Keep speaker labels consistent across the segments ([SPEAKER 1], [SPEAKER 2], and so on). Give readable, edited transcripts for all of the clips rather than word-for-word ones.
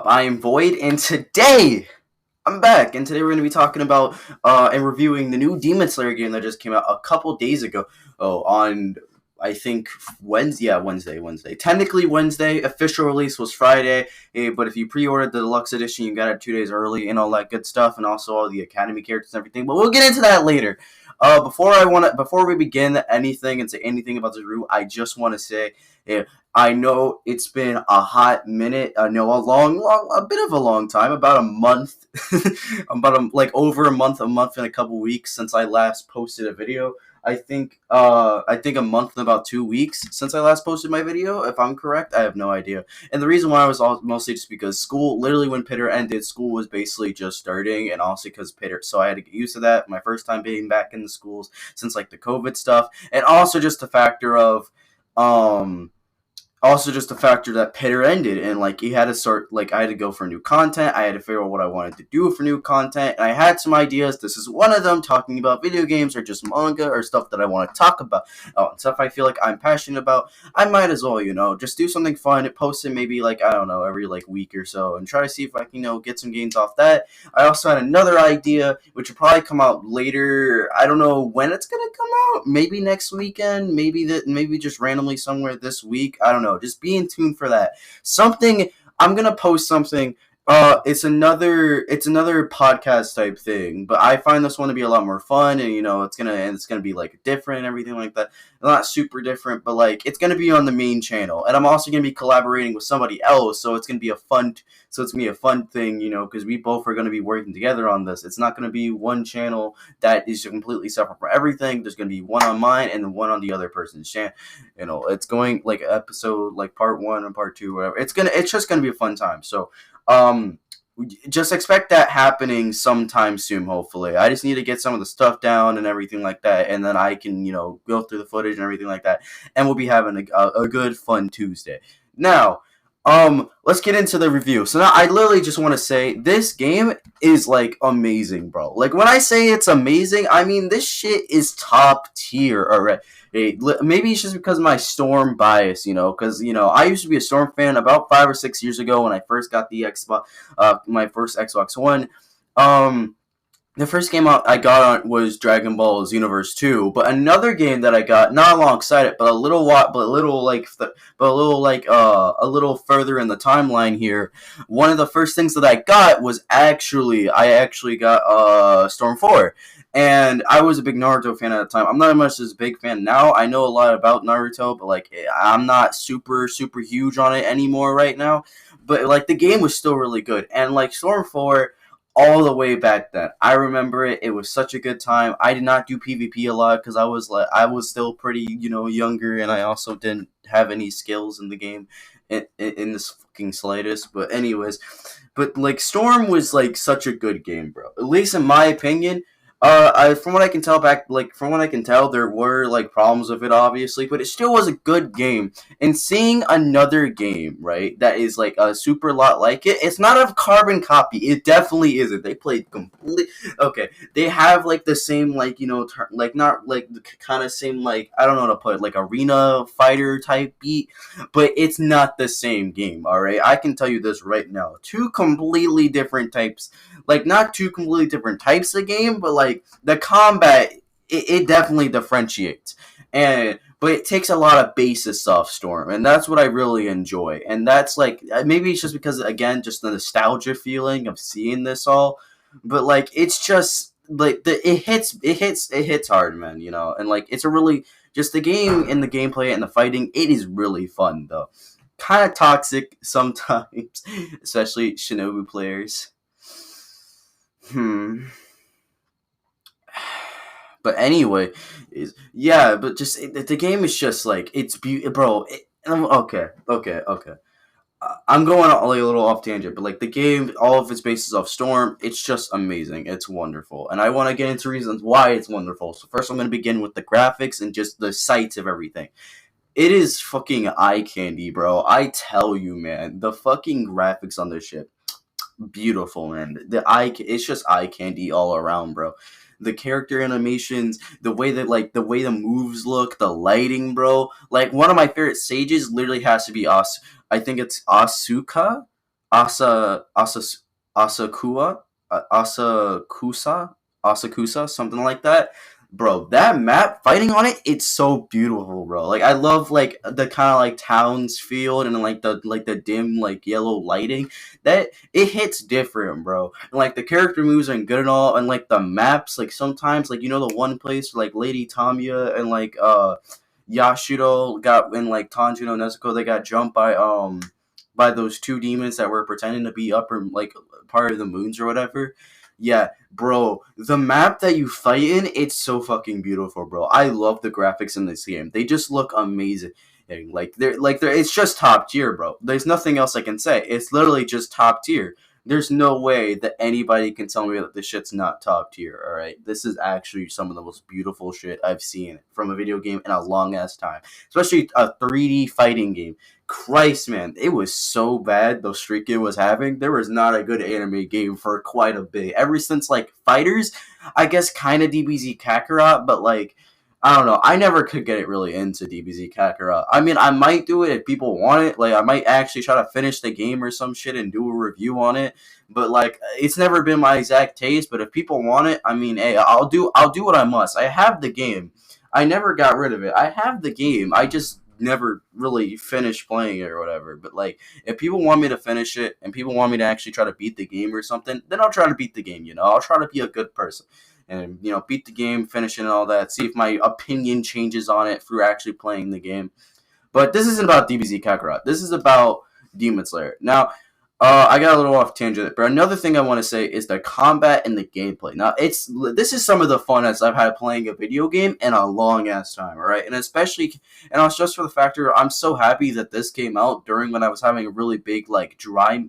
[SPEAKER 1] I am Void, and today I'm back. And today we're going to be talking about and reviewing the new Demon Slayer game that just came out a couple days ago. Oh, on I think Wednesday. Yeah, Wednesday. Technically Wednesday. Official release was Friday. But if you pre-ordered the deluxe edition, you got it 2 days early and all that good stuff, and also all the Academy characters and everything. But we'll get into that later. Before we begin anything and say anything about this review, I just want to say. I know it's been a hot minute. I know a bit of a long time, about a month, over a month and a couple weeks since I last posted a video. I think a month and about 2 weeks since I last posted my video, if I'm correct. I have no idea. And the reason why was mostly just because school, literally when Pitter ended, school was basically just starting, and also because Pitter, so I had to get used to that. My first time being back in the schools since like the COVID stuff, and also just the factor of, that Pitter ended, and like he had to start, like I had to go for new content. I had to figure out what I wanted to do for new content, and I had some ideas. This is one of them, talking about video games or just manga or stuff that I want to talk about. Stuff I feel like I'm passionate about. I might as well, just do something fun, post it maybe like, I don't know, every like week or so, and try to see if I can, get some gains off that. I also had another idea, which will probably come out later. I don't know when it's gonna come out. Maybe next weekend. Maybe just randomly somewhere this week. I don't know. Just be in tune for that. I'm gonna post something. It's another podcast type thing, but I find this one to be a lot more fun, and it's gonna be like different and everything like that. Not super different, but like it's gonna be on the main channel, and I'm also gonna be collaborating with somebody else, so it's gonna be a fun thing, because we both are gonna be working together on this. It's not gonna be one channel that is completely separate from everything. There's gonna be one on mine and then one on the other person's channel. It's going like episode, like part 1 and part 2, whatever. It's just gonna be a fun time. So just expect that happening sometime soon, hopefully. I just need to get some of the stuff down and everything like that, and then I can, go through the footage and everything like that, and we'll be having a good, fun Tuesday. Now, let's get into the review. So now I literally just want to say this game is like amazing, bro. Like when I say it's amazing, I mean this shit is top tier already. Maybe it's just because of my Storm bias, because I used to be a Storm fan about 5 or 6 years ago when I first got the Xbox, my first Xbox One. The first game I got on was Dragon Ball Xenoverse 2, but another game that I got, not alongside it, but a little further in the timeline here. One of the first things that I got was I got Storm 4. And I was a big Naruto fan at the time. I'm not much as a big fan now. I know a lot about Naruto, but like I'm not super, super huge on it anymore right now. But like the game was still really good. And like Storm 4, all the way back then, I remember it. It was such a good time. I did not do PvP a lot because I was still pretty, younger, and I also didn't have any skills in the game in this fucking slightest. But anyways, like Storm was like such a good game, bro. At least in my opinion. From what I can tell, there were like problems with it, obviously, but it still was a good game. And seeing another game, right, that is like a super lot like it, it's not a carbon copy. It definitely isn't. They played complete. Okay, they have like the same not like the kind of same, like I don't know how to put it, like arena fighter type beat, but it's not the same game. All right, I can tell you this right now. Two completely different types. Like, not two completely different types of game, but like the combat, it definitely differentiates. But it takes a lot of basis off Storm, and that's what I really enjoy. And that's like, maybe it's just because, again, just the nostalgia feeling of seeing this all. But like, it's just like it hits hard, man. And like it's a really, just the game and the gameplay and the fighting. It is really fun though. Kind of toxic sometimes, especially Shinobu players. But anyway, but just the game is just like it's bro. Okay. I'm going a little off tangent, but like the game, all of its bases off Storm, it's just amazing. It's wonderful, and I want to get into reasons why it's wonderful. So first, I'm going to begin with the graphics and just the sights of everything. It is fucking eye candy, bro. I tell you, man, the fucking graphics on this shit. Beautiful, man. It's just eye candy all around, bro. The character animations, the way the moves look, the lighting, bro. Like one of my favorite sages literally has to be I think it's Asuka. Asa Asa Asakua Asakusa Asakusa, something like that. Bro, that map fighting on it, it's so beautiful, bro. Like I love like the kind of like towns feel and like the dim like yellow lighting. That it hits different, bro. And like the character moves are good and all, and like the maps, like sometimes like the one place like Lady Tamiya and like Yashiro got in like Tanjiro Nezuko, they got jumped by those two demons that were pretending to be upper like part of the moons or whatever. Yeah, bro, the map that you fight in, it's so fucking beautiful, bro. I love the graphics in this game. They just look amazing. Like they're it's just top tier, bro. There's nothing else I can say. It's literally just top tier. There's no way that anybody can tell me that this shit's not top tier, alright? This is actually some of the most beautiful shit I've seen from a video game in a long ass time. Especially a 3D fighting game. Christ, man, it was so bad the streak it was having. There was not a good anime game for quite a bit. Ever since like Fighters, I guess kind of DBZ Kakarot, but like I don't know. I never could get it really into DBZ Kakarot. I mean, I might do it if people want it. Like, I might actually try to finish the game or some shit and do a review on it. But like, it's never been my exact taste. But if people want it, I mean, hey, I'll do what I must. I have the game. I never got rid of it. I have the game. I just never really finished playing it or whatever. But like, if people want me to finish it and people want me to actually try to beat the game or something, then I'll try to beat the game. I'll try to be a good person and beat the game, finish it and all that. See if my opinion changes on it through actually playing the game. But this isn't about DBZ Kakarot. This is about Demon Slayer. Now, I got a little off tangent, but another thing I want to say is the combat and the gameplay. Now, this is some of the funnest I've had playing a video game in a long ass time, all right? And especially, and it's just for the factor I'm so happy that this came out during when I was having a really big like I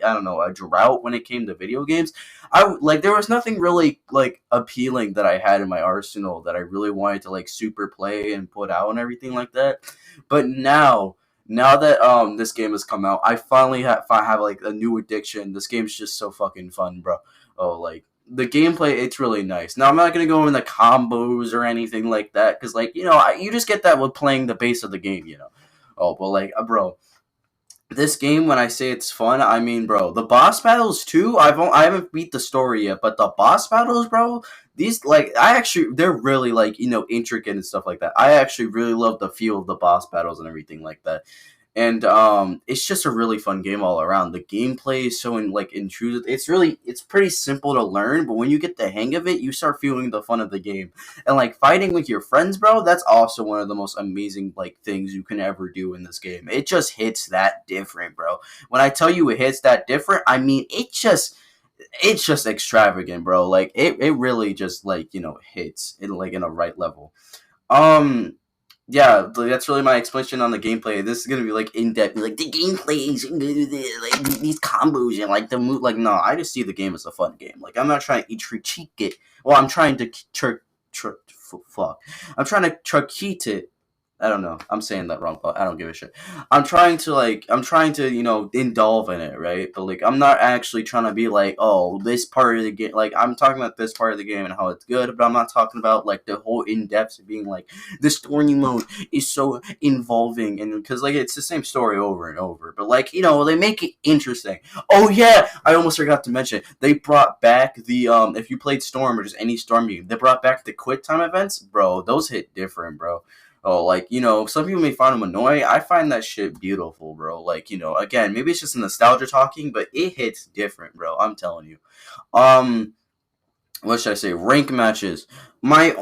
[SPEAKER 1] don't know, a drought when it came to video games. There was nothing really like appealing that I had in my arsenal that I really wanted to like super play and put out and everything like that. But now that this game has come out, I finally have like a new addiction. This game's just so fucking fun, bro. Oh, like the gameplay, it's really nice. Now I'm not gonna go into combos or anything like that, because like you just get that with playing the base of the game. Oh, but like, bro, this game, when I say it's fun, I mean, bro, the boss battles too. I haven't beat the story yet, but the boss battles, bro, these like they're really like intricate and stuff like that. I actually really love the feel of the boss battles and everything like that. And it's just a really fun game all around. The gameplay is so intrusive. It's pretty simple to learn, but when you get the hang of it, you start feeling the fun of the game. And like fighting with your friends, bro, that's also one of the most amazing like things you can ever do in this game. It just hits that different, bro. When I tell you it hits that different, I mean it's just extravagant, bro. Like it really just like hits in like in a right level. Um yeah, that's really my explanation on the gameplay. This is gonna be like in depth, like the gameplays, like these combos and like the move. Like, no, I just see the game as a fun game. Like, I'm not trying to critique it. Well, I'm trying to fuck. I'm trying to critique it. I don't know. I'm saying that wrong, but I don't give a shit. I'm trying to indulge in it, right? But like, I'm not actually trying to be like, oh, this part of the game. Like, I'm talking about this part of the game and how it's good, but I'm not talking about like the whole in depth of being like the story mode is so involving, and because like it's the same story over and over, but like they make it interesting. Oh yeah, I almost forgot to mention they brought back the if you played Storm or just any Storm game, they brought back the quick time events, bro. Those hit different, bro. Oh, like, some people may find them annoying. I find that shit beautiful, bro. Like, again, maybe it's just nostalgia talking, but it hits different, bro. I'm telling you. Um, what should I say? Rank matches. My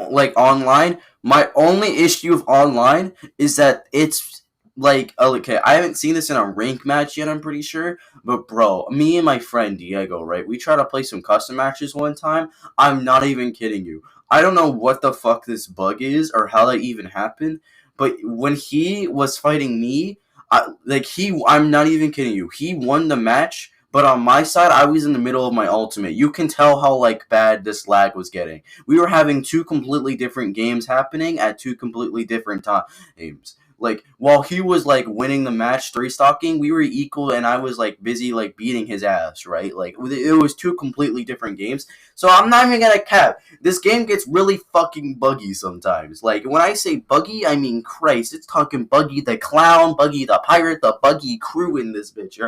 [SPEAKER 1] only issue of online is that it's like, okay, I haven't seen this in a rank match yet, I'm pretty sure. But, bro, me and my friend Diego, right? We tried to play some custom matches one time. I'm not even kidding you. I don't know what the fuck this bug is or how that even happened, but when he was fighting me, I'm not even kidding you. He won the match, but on my side, I was in the middle of my ultimate. You can tell how like bad this lag was getting. We were having two completely different games happening at two completely different times. Like while he was like winning the match three stocking, we were equal, and I was like busy like beating his ass, right? Like it was two completely different games. So I'm not even gonna cap. This game gets really fucking buggy sometimes. Like when I say buggy, I mean Christ. It's talking Buggy the clown, Buggy the pirate, the Buggy crew in this bitch.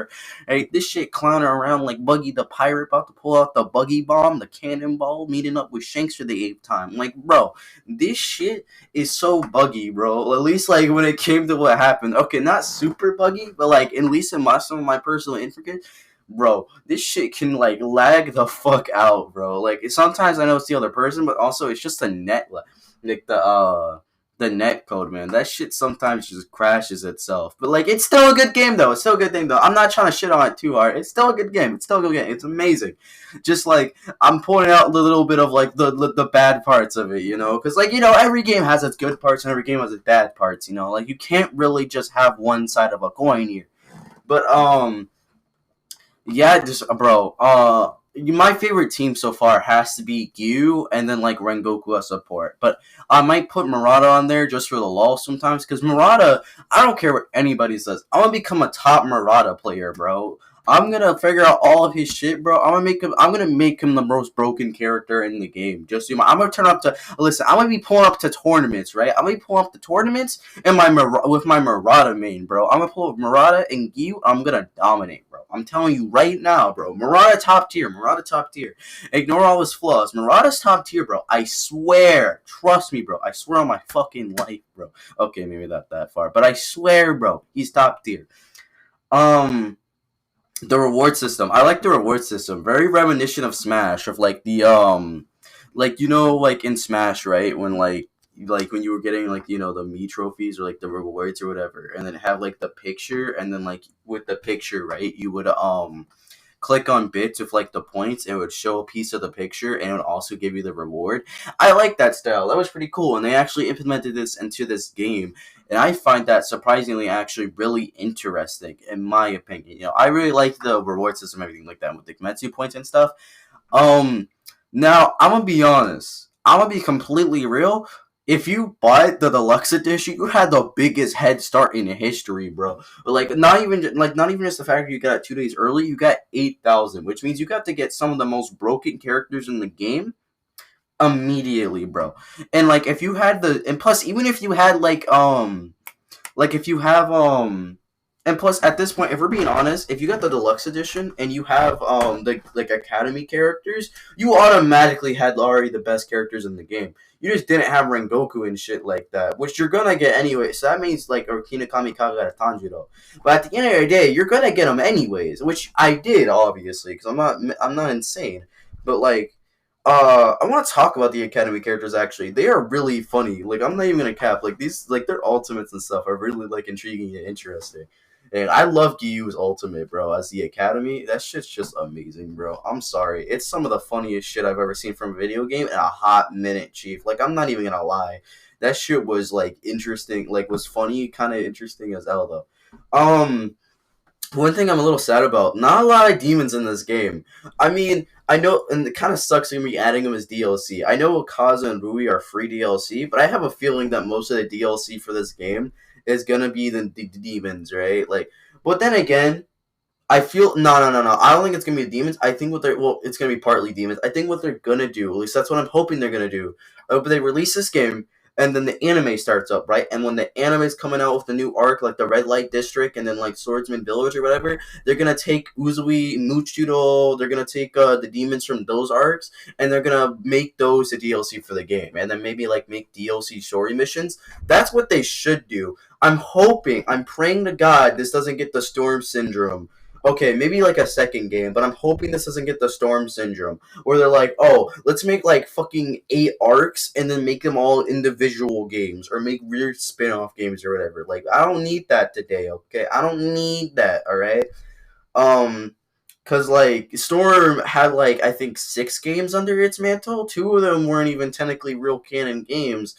[SPEAKER 1] Hey, this shit clowning around like Buggy the pirate about to pull out the buggy bomb, the cannonball, meeting up with Shanks for the 8th time. Like, bro, this shit is so buggy, bro. At least like when it came to what happened. Okay, not super buggy, but like at least in some of my personal intricate, bro, this shit can like lag the fuck out, bro. Like sometimes I know it's the other person, but also it's just the net, like the net code, man. That shit sometimes just crashes itself. But like it's still a good game though. It's still a good thing though. I'm not trying to shit on it too hard. It's still a good game. It's still a good game. It's amazing. Just like I'm pointing out the little bit of like the bad parts of it, you know, because like you know every game has its good parts and every game has its bad parts, you know. Like you can't really just have one side of a coin here. But yeah, just bro. My favorite team so far has to be Gyu and then like Rengoku as support. But I might put Murata on there just for the lull sometimes because Murata, I don't care what anybody says. I'm gonna become a top Murata player, bro. I'm gonna figure out all of his shit, bro. I'm gonna make him the most broken character in the game. Just so you know, I'm gonna turn up to listen. I'm gonna be pulling up to tournaments, right? I'm gonna be pulling up to tournaments and with my Murata main, bro. I'm gonna pull up Murata and Gyu. I'm gonna dominate, bro. I'm telling you right now, bro. Murata top tier. Murata top tier. Ignore all his flaws. Murata's top tier, bro. I swear. Trust me, bro. I swear on my fucking life, bro. Okay, maybe not that far, but I swear, bro. He's top tier. The reward system. I like the reward system. Very reminiscent of Smash, of like the like you know like in Smash, right? When when you were getting like you know the me trophies or like the rewards or whatever, and then have like the picture, and then like with the picture, right? You would click on bits with like the points, and it would show a piece of the picture, and it would also give you the reward. I like that style. That was pretty cool, and they actually implemented this into this game, and I find that surprisingly actually really interesting, in my opinion. You know, I really like the reward system, everything like that with the Kimetsu points and stuff. Um, Now I'm gonna be honest. I'm gonna be completely real. If you bought the deluxe edition, you had the biggest head start in history, bro. Like not even just the fact that you got it 2 days early, you got 8,000, which means you got to get some of the most broken characters in the game immediately, bro. And like if you had and plus even if you had like if you have and plus at this point, if we're being honest, if you got the deluxe edition and you have the like academy characters, you automatically had already the best characters in the game. You just didn't have Rengoku and shit like that, which you're gonna get anyway. So that means like or Hinokami Kagura Tanjiro. But at the end of the day, you're gonna get them anyways, which I did obviously because I'm not insane. But like I want to talk about the Academy characters. Actually, they are really funny. Like, I'm not even gonna cap. Like these, like their ultimates and stuff are really like intriguing and interesting. And I love Gyu's ultimate, bro. As the Academy, that shit's just amazing, bro. I'm sorry, it's some of the funniest shit I've ever seen from a video game in a hot minute, Chief. Like, I'm not even gonna lie, that shit was like interesting. Like, was funny, kind of interesting as hell, though. One thing I'm a little sad about, not a lot of demons in this game. I mean, I know, and it kind of sucks me adding them as DLC. I know Kaza and Rui are free DLC, but I have a feeling that most of the DLC for this game is gonna be the demons, right? Like, but then again, I feel no. I don't think it's gonna be demons. I think it's gonna be partly demons. I think what they're gonna do, at least that's what I'm hoping they're gonna do. I hope they release this game and then the anime starts up, right? And when the anime is coming out with the new arc, like the Red Light District and then like Swordsman Village or whatever, they're gonna take Uzui, Muchudo, they're gonna take the demons from those arcs, and they're gonna make those the DLC for the game, and then maybe like make DLC story missions. That's what they should do. I'm praying to God this doesn't get the Storm Syndrome. Okay, maybe like a second game, but I'm hoping this doesn't get the Storm Syndrome, where they're like, oh, let's make like fucking 8 arcs and then make them all individual games, or make weird spin-off games or whatever. Like, I don't need that today, okay? I don't need that, alright? Cause like Storm had like I think 6 games under its mantle. 2 of them weren't even technically real canon games.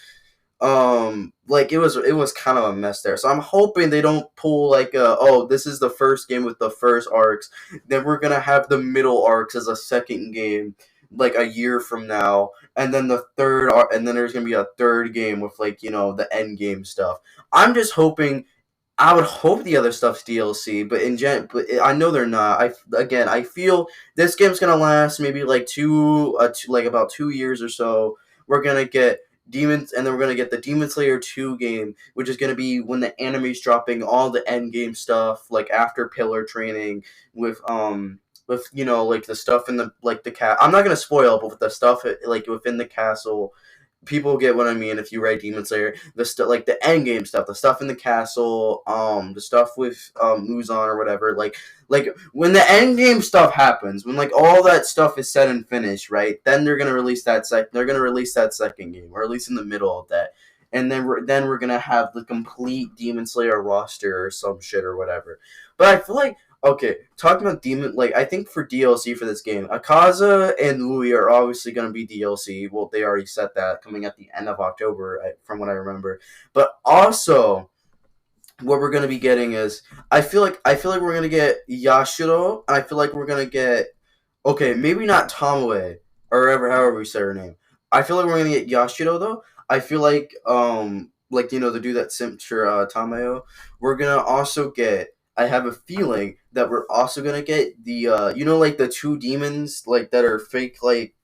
[SPEAKER 1] Like it was kind of a mess there. So I'm hoping they don't pull like oh, this is the first game with the first arcs, then we're gonna have the middle arcs as a second game, like a year from now, and then and then there's gonna be a third game with like the end game stuff. I'm just hoping. I would hope the other stuff's DLC, but I know they're not. I feel this game's gonna last maybe like like about 2 years or so. We're gonna get Demons, and then we're gonna get the Demon Slayer 2 game, which is gonna be when the anime's dropping all the end game stuff, like after Pillar Training, with like the stuff in the cat. I'm not gonna spoil, but with the stuff like within the castle, people get what I mean if you write Demon Slayer. The stuff like the end game stuff, the stuff in the castle, the stuff with Muzan or whatever. Like when the end game stuff happens, when like all that stuff is said and finished, right? Then they're gonna release that second game, or at least in the middle of that. And then we're gonna have the complete Demon Slayer roster or some shit or whatever. But I feel like okay, talking about I think for DLC for this game, Akaza and Louis are obviously going to be DLC. Well, they already said that coming at the end of October, from what I remember. But also, what we're going to be getting is I feel like we're going to get Yashiro, and I feel like we're going to get okay, maybe not Tomoe or however we say her name. I feel like we're going to get Yashiro though. I feel like the dude that simped for Tameo. We're going to also get I have a feeling that we're also gonna get the like the two demons like that are fake like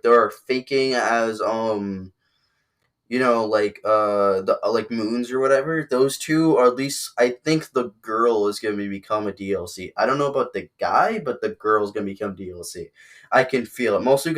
[SPEAKER 1] they're faking as the like moons or whatever. Those two, or at least I think the girl is gonna become a DLC. I don't know about the guy, but the girl's gonna become DLC. I can feel it mostly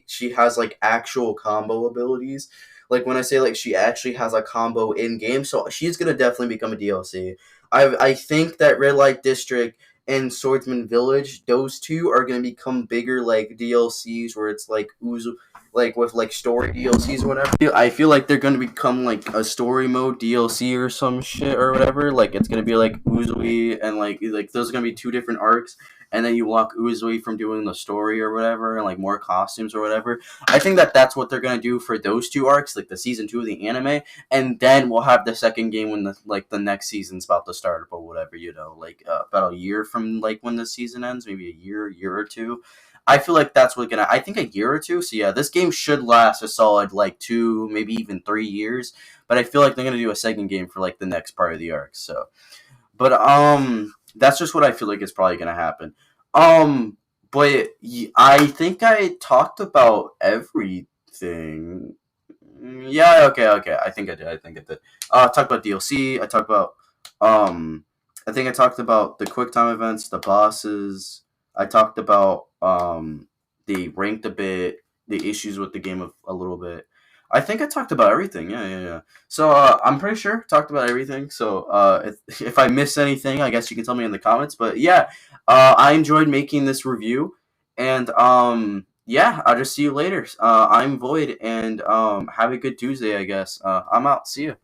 [SPEAKER 1] she has like actual combo abilities. Like when I say like she actually has a combo in game, so she's gonna definitely become a DLC. I think that Red Light District and Swordsman Village, those two are gonna become bigger like DLCs where it's like Uzu like with like story DLCs or whatever. I feel like they're gonna become like a story mode DLC or some shit or whatever. Like it's gonna be like Uzui and like those are gonna be two different arcs, and then you walk Uzui from doing the story or whatever, and like more costumes or whatever. I think that that's what they're gonna do for those two arcs, like the season 2 of the anime, and then we'll have the second game when the next season's about to start or whatever. Like about a year from like when the season ends, maybe year or two. I feel like that's what gonna. I think a year or two. So yeah, this game should last a solid like 2, maybe even 3 years. But I feel like they're gonna do a second game for like the next part of the arc. So, but that's just what I feel like is probably gonna happen. But I think I talked about everything. Yeah, okay. I think I did. I talked about DLC. I talked about um I think I talked about the quick time events, the bosses. I talked about the ranked a bit, the issues with the game of a little bit. I think I talked about everything. Yeah. So I'm pretty sure talked about everything. So if I miss anything, I guess you can tell me in the comments. But yeah, I enjoyed making this review, and yeah, I'll just see you later. I'm Void, and have a good Tuesday, I guess. I'm out. See you.